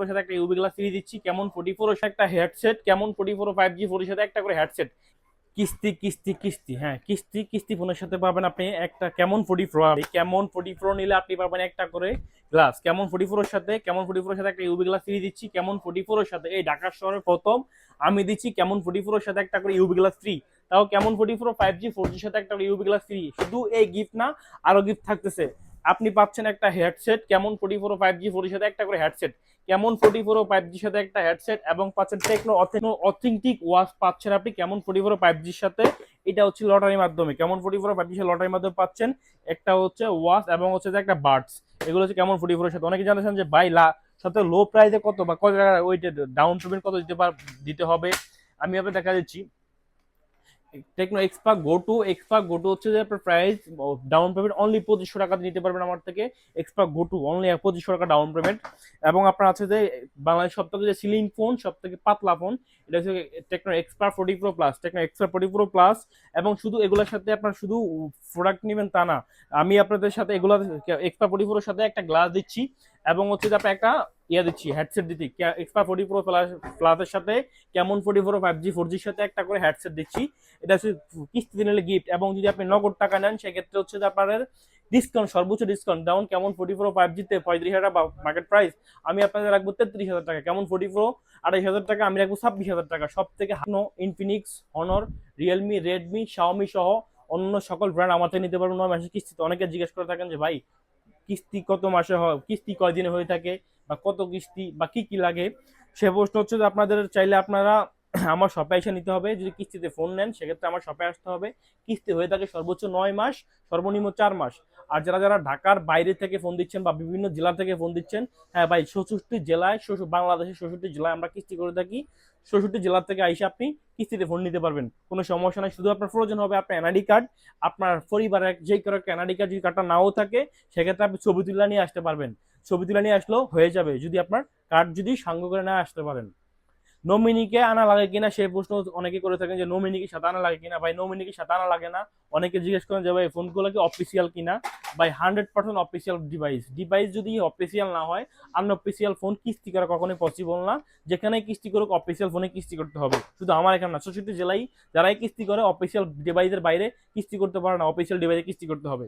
এর সাথে একটা ইউবি গ্লাস ফ্রি দিচ্ছি, কেমন 44 এর সাথে একটা হেডসেট, কেমন 44 5G 4 এর সাথে একটা করে হেডসেট। কিস্তি কিস্তি কিস্তি, হ্যাঁ কিস্তি কিস্তি ফোনের সাথে পাবেন আপনি একটা কেমন 44, কেমন 44 নিলে আপনি পাবেন একটা করে গ্লাস কেমন 44 এর সাথে, কেমন 44 এর সাথে একটা ইউবি গ্লাস ফ্রি দিচ্ছি, কেমন 44 এর সাথে এই ঢাকা শহরে প্রথম আমি দিচ্ছি কেমন 44 এর সাথে একটা করে ইউবি গ্লাস ফ্রি। তাও কেমন 44 5G 4G এর সাথে একটা ইউবি গ্লাস ফ্রি। শুধু এই গিফট না, আরো গিফট থাকতেছে। আপনি পাচ্ছেন একটা হেডসেট কেমন 44 5G 4 এর সাথে একটা করে হেডসেট, কেমন 44 5G সাথে একটা হেডসেট, এবং পাচ্ছেন টেকনো অথেন্টিক ওয়াচ পাচ্ছেন আপনি কেমন 44 5G সাথে। এটা হচ্ছে লটারির মাধ্যমে, কেমন 44 5G লটারির মাধ্যমে পাচ্ছেন একটা হচ্ছে ওয়াচ এবং হচ্ছে যে একটা বাডস। এগুলো হচ্ছে কেমন 44 এর সাথে। অনেকে জানতেছেন যে ভাই সাথে লো প্রাইসে কত বা কত টাকা ওইটা ডাউন পেমেন্ট কত দিতে হবে, আমি আপনাকে দেখা দিচ্ছি। টেকনো এক্সপার্ক গো টু হচ্ছে যে আপনার প্রাইস ডাউন পেমেন্ট অনলি 2500 টাকা নিতে পারবেন আমার থেকে। এক্সপার্ক গো টু অনলি 2500 টাকা ডাউন পেমেন্ট। এবং আপনার আছে যে বাংলাদেশ সব থেকে যে সিলিং ফোন, সব থেকে পাতলা ফোন, এটা হচ্ছে Tecno Spark 40 pro plus, Tecno Spark 40 pro plus. এবং শুধু এগুলোর সাথে আপনার শুধু প্রোডাক্ট নেবেন তা না, আমি আপনাদের সাথে এগুলো এক্সপার্ক 44 এর সাথে একটা গ্লাস দিচ্ছি, এবং হচ্ছে যে আপনার একটা দিচ্ছি হেডসেট দিচ্ছি এক্সপার্ক 40 প্রো প্লাসের সাথে কেমন 44 5G 4G সাথে একটা করে হেডসেট দিচ্ছি। এটা হচ্ছে কিস্তিতে নিলে গিফট। এবং যদি আপনি নগদ টাকা নেন সেক্ষেত্রে হচ্ছে যে আপনাদের ডিসকাউন্ট, সর্বোচ্চ ডিসকাউন্ট ডাউন কেমন 44 5G তে 35,000 টাকা মার্কেট প্রাইস, আমি আপনাদের রাখবো 33,000 টাকা। কেমন 44 28,000 টাকা, আমি রাখবো 26,000 টাকা। সব থেকে Infinix, Honor, Realme, Redmi, Xiaomi সহ অন্য সকল ব্র্যান্ড আমার থেকে নিতে পারবেন 9 মাসের কিস্তিতে। অনেকে জিজ্ঞেস করে থাকেন যে ভাই কিস্তি কত মাসে হয়, কিস্তি কয়দিনে হয়ে থাকে, বা কত কিস্তি বা কি কি লাগে। সে প্রশ্ন হচ্ছে যে আপনাদের চাইলে আপনারা আমার শপে এসে নিতে হবে। যদি কিস্তিতে ফোন নেন সেক্ষেত্রে আমার শপে আসতে হবে। কিস্তি হয়ে থাকে সর্বোচ্চ 9 মাস, সর্বনিম্ন 4 মাস। আর যারা যারা ঢাকার বাইরে থেকে ফোন দিচ্ছেন বা বিভিন্ন জেলা থেকে ফোন দিচ্ছেন, হ্যাঁ ভাই 64 জেলায়, বাংলাদেশের 64 জেলায় আমরা কিস্তি করে থাকি। 64 জেলা থেকে আইসে আপনি কিস্তিতে ফোন নিতে পারবেন, কোনো সমস্যা নাই। শুধু আপনার প্রয়োজন হবে আপনার এনআইডি কার্ড, আপনার পরিবারের যে কারো এনআইডি কার্ড, যদি কার্ডটা নাও থাকে সেক্ষেত্রে আপনি ছবি তুলে নিয়ে আসতে পারবেন। ছবি তুলে নিয়ে আসলেও হয়ে যাবে, যদি আপনার কার্ড যদি সঙ্গ করে না আসতে পারেন। নমিনিকে আনা লাগে কিনা সেই প্রশ্ন অনেকে করে থাকেন, যে নমিনিকে সাথে আনা লাগে কিনা। ভাই নমিনিকে সাথে আনা লাগে না। অনেকে জিজ্ঞেস করেন যে ভাই ফোনগুলো কি অফিসিয়াল কিনা। ভাই 100% অফিসিয়াল ডিভাইস যদি অফিসিয়াল না হয়, আনঅফিসিয়াল ফোন কিস্তি করা কখনোই পসিবল না। যেখানে কিস্তি করুক অফিসিয়াল ফোনে কিস্তি করতে হবে। শুধু আমার এখানে না, 64 জেলায় যারাই কিস্তি করে অফিসিয়াল ডিভাইসের বাইরে কিস্তি করতে পারে না, অফিসিয়াল ডিভাইসে কিস্তি করতে হবে।